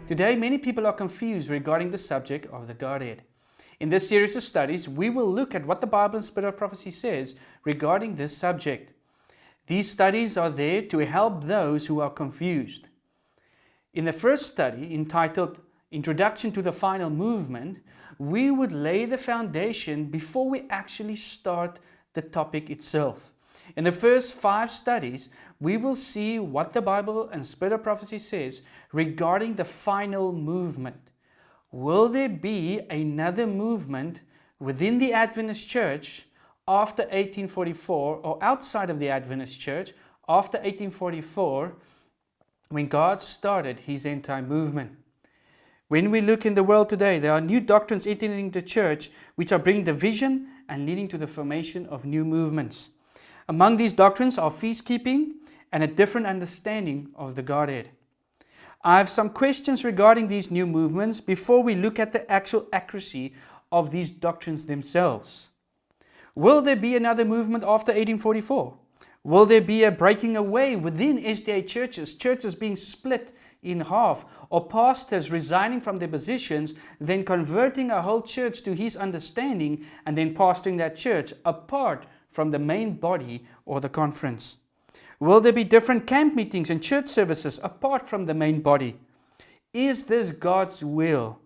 Today, many people are confused regarding the subject of the Godhead. In this series of studies, we will look at what the Bible and Spirit of Prophecy says regarding this subject. These studies are there to help those who are confused. In the first study, entitled Introduction to the Final Movement, we would lay the foundation before we actually start the topic itself. In the first 5 studies, we will see what the Bible and Spirit of Prophecy says regarding the final movement. Will there be another movement within the Adventist Church after 1844, or outside of the Adventist Church after 1844, when God started His end-time movement? When we look in the world today, there are new doctrines entering the church which are bringing division and leading to the formation of new movements. Among these doctrines are feast-keeping and a different understanding of the Godhead. I have some questions regarding these new movements before we look at the actual accuracy of these doctrines themselves. Will there be another movement after 1844? Will there be a breaking away within SDA churches, churches being split in half, or pastors resigning from their positions, then converting a whole church to his understanding, and then pastoring that church apart from the main body or the conference? Will there be different camp meetings and church services apart from the main body? Is this God's will?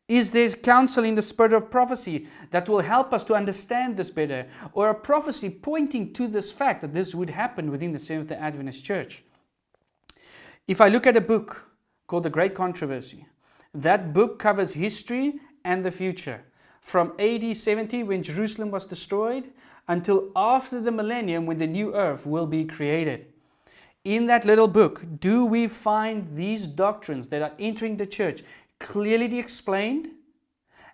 Is there counsel in the Spirit of Prophecy that will help us to understand this better, or a prophecy pointing to this fact that this would happen within the Seventh-day Adventist Church? If I look at a book called The Great Controversy, that book covers history and the future, from AD 70 when Jerusalem was destroyed until after the millennium when the new earth will be created. In that little book, do we find these doctrines that are entering the church clearly explained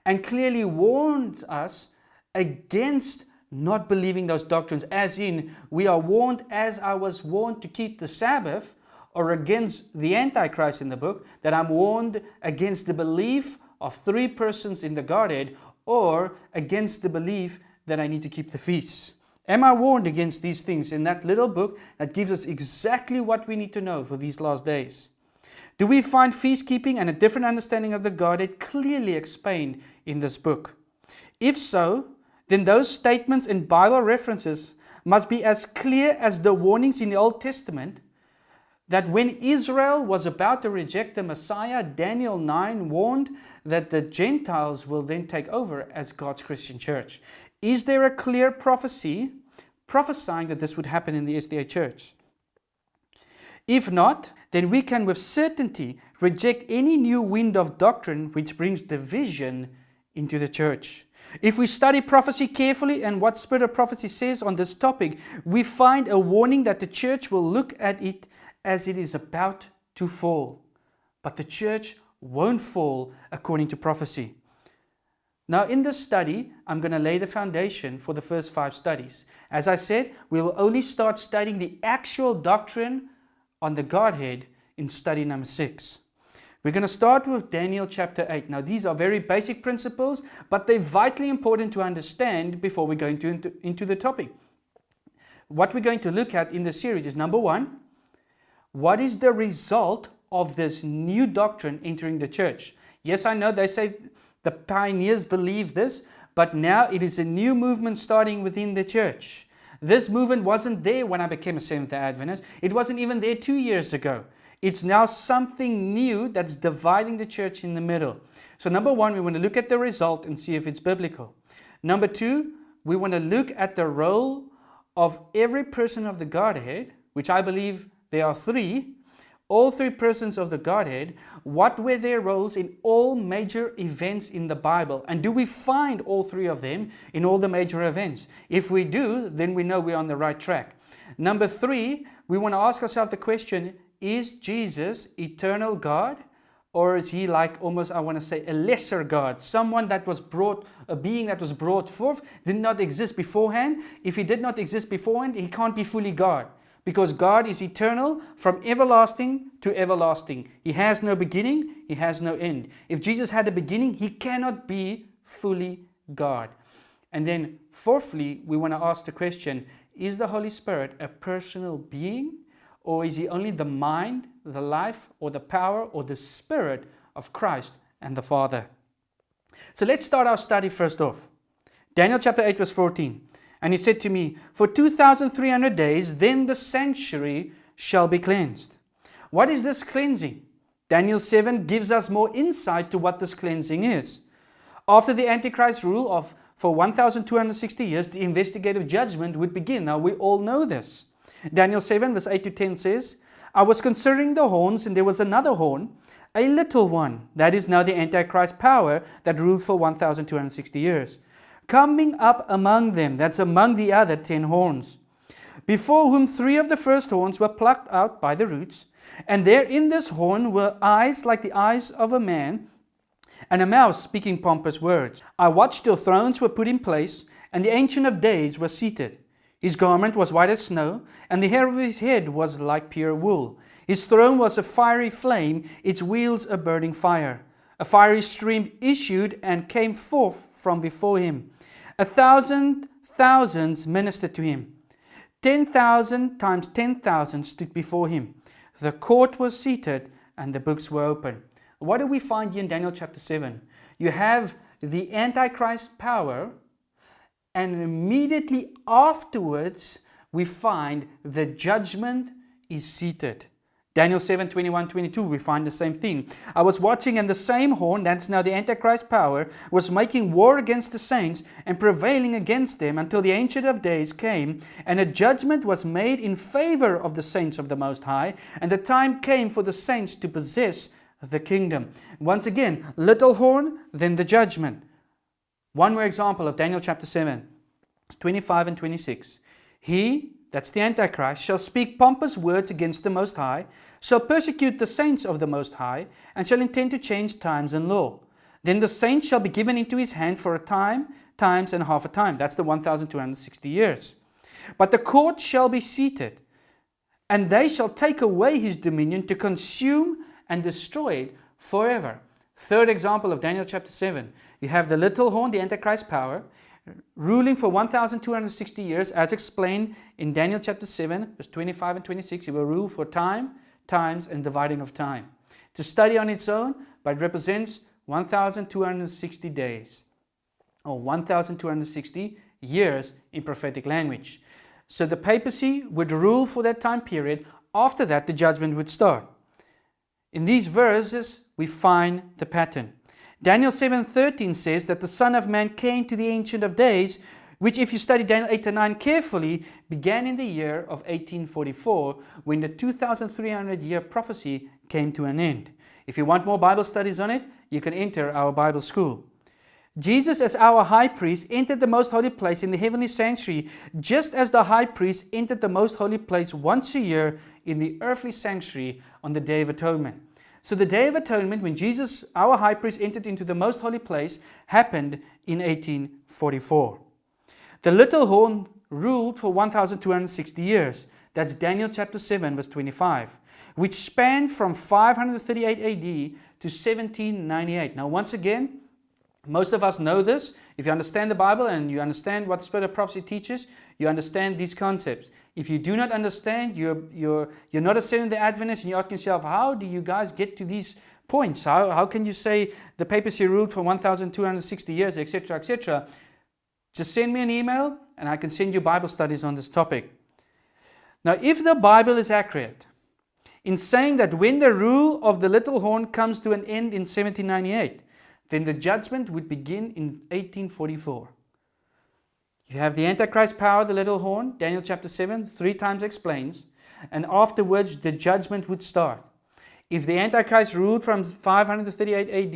and clearly warns us against not believing those doctrines, as in we are warned, as I was warned, to keep the Sabbath, or against the Antichrist in the book, that I'm warned against the belief of 3 persons in the Godhead, or against the belief that I need to keep the feasts? Am I warned against these things in that little book that gives us exactly what we need to know for these last days? Do we find feast keeping and a different understanding of the Godhead clearly explained in this book? If so, then those statements and Bible references must be as clear as the warnings in the Old Testament that when Israel was about to reject the Messiah, Daniel 9 warned that the Gentiles will then take over as God's Christian church. Is there a clear prophecy prophesying that this would happen in the SDA church? If not, then we can with certainty reject any new wind of doctrine which brings division into the church. If we study prophecy carefully and what Spirit of Prophecy says on this topic, we find a warning that the church will look at it as it is about to fall. But the church won't fall according to prophecy. Now in this study, I'm going to lay the foundation for the first 5 studies. As I said, we will only start studying the actual doctrine on the Godhead in study number 6. We're going to start with Daniel chapter 8. Now these are very basic principles, but they're vitally important to understand before we go into the topic. What we're going to look at in the series is, number 1, what is the result of this new doctrine entering the church? Yes, I know they say the pioneers believe this, but now it is a new movement starting within the church. This movement wasn't there when I became a Seventh-day Adventist. It wasn't even there 2 years ago. It's now something new that's dividing the church in the middle. So number 1, we want to look at the result and see if it's biblical. Number 2, we want to look at the role of every person of the Godhead, which I believe there are 3. All 3 persons of the Godhead. What were their roles in all major events in the Bible? And do we find all 3 of them in all the major events? If we do, then we know we're on the right track. Number 3, we want to ask ourselves the question, is Jesus eternal God? Or is he like almost, I want to say, a lesser God? Someone that was brought, a being that was brought forth, did not exist beforehand. If he did not exist beforehand, he can't be fully God. Because God is eternal from everlasting to everlasting. He has no beginning, he has no end. If Jesus had a beginning, he cannot be fully God. And then fourthly, we want to ask the question, is the Holy Spirit a personal being? Or is he only the mind, the life, or the power, or the spirit of Christ and the Father. So let's start our study first off. Daniel chapter 8 verse 14. And he said to me, for 2,300 days, then the sanctuary shall be cleansed. What is this cleansing? Daniel 7 gives us more insight to what this cleansing is. After the Antichrist rule for 1,260 years, the investigative judgment would begin. Now we all know this. Daniel 7 verse 8 to 10 says, I was considering the horns, and there was another horn, a little one, that is now the Antichrist power that ruled for 1,260 years, coming up among them, that's among the other 10 horns, before whom 3 of the first horns were plucked out by the roots, and there in this horn were eyes like the eyes of a man, and a mouth speaking pompous words. I watched till thrones were put in place, and the Ancient of Days was seated. His garment was white as snow, and the hair of his head was like pure wool. His throne was a fiery flame, its wheels a burning fire. A fiery stream issued and came forth from before him. 1,000 thousands ministered to him. 10,000 times 10,000 stood before him. The court was seated, and the books were open. What do we find here in Daniel chapter 7? You have the Antichrist power, and immediately afterwards we find the judgment is seated. Daniel 7, 21, 22, we find the same thing. I was watching, and the same horn, that's now the Antichrist power, was making war against the saints and prevailing against them until the Ancient of Days came, and a judgment was made in favor of the saints of the Most High, and the time came for the saints to possess the kingdom. Once again, little horn, then the judgment. One more example of Daniel chapter 7, 25 and 26. He, that's the Antichrist, shall speak pompous words against the Most High, shall persecute the saints of the Most High, and shall intend to change times and law. Then the saints shall be given into his hand for a time, times, and half a time. That's the 1,260 years. But the court shall be seated, and they shall take away his dominion to consume and destroy it forever. Third example of Daniel chapter 7. You have the little horn, the Antichrist power, ruling for 1,260 years, as explained in Daniel chapter 7, verse 25 and 26. He will rule for time, times, and dividing of time. It's a study on its own, but it represents 1,260 days, or 1,260 years in prophetic language. So the papacy would rule for that time period. After that, the judgment would start. In these verses, we find the pattern. Daniel 7:13 says that the Son of Man came to the Ancient of Days, which, if you study Daniel 8 and 9 carefully, began in the year of 1844, when the 2,300-year prophecy came to an end. If you want more Bible studies on it, you can enter our Bible school. Jesus, as our high priest, entered the most holy place in the heavenly sanctuary, just as the high priest entered the most holy place once a year in the earthly sanctuary on the Day of Atonement. So the Day of Atonement, when Jesus, our high priest, entered into the most holy place, happened in 1844. The little horn ruled for 1,260 years. That's Daniel chapter 7, verse 25, which spanned from 538 AD to 1798. Now, once again, most of us know this. If you understand the Bible and you understand what the Spirit of Prophecy teaches, you understand these concepts. If you do not understand, you're not a Seventh-day Adventist, and you ask yourself, how do you guys get to these points? How can you say the papacy ruled for 1,260 years, etc., etc.? Just send me an email, and I can send you Bible studies on this topic. Now, if the Bible is accurate in saying that when the rule of the little horn comes to an end in 1798, then the judgment would begin in 1844. You have the Antichrist power, the little horn, Daniel chapter 7, 3 times explains, and afterwards the judgment would start. If the Antichrist ruled from 538 AD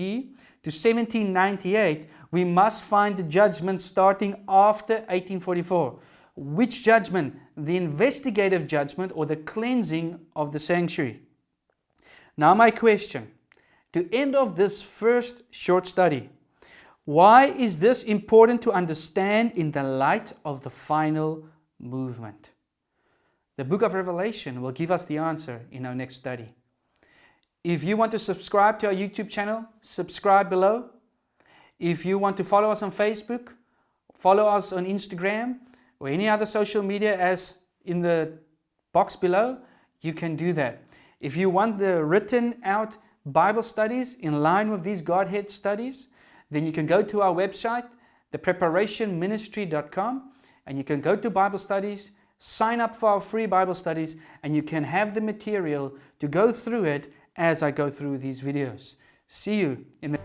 to 1798, we must find the judgment starting after 1844. Which judgment? The investigative judgment, or the cleansing of the sanctuary. Now my question, to end off this first short study, why is this important to understand in the light of the final movement? The book of Revelation will give us the answer in our next study. If you want to subscribe to our YouTube channel, subscribe below. If you want to follow us on Facebook, follow us on Instagram, or any other social media as in the box below, you can do that. If you want the written out Bible studies in line with these Godhead studies, then you can go to our website, thepreparationministry.com, and you can go to Bible studies, sign up for our free Bible studies, and you can have the material to go through it as I go through these videos. See you in the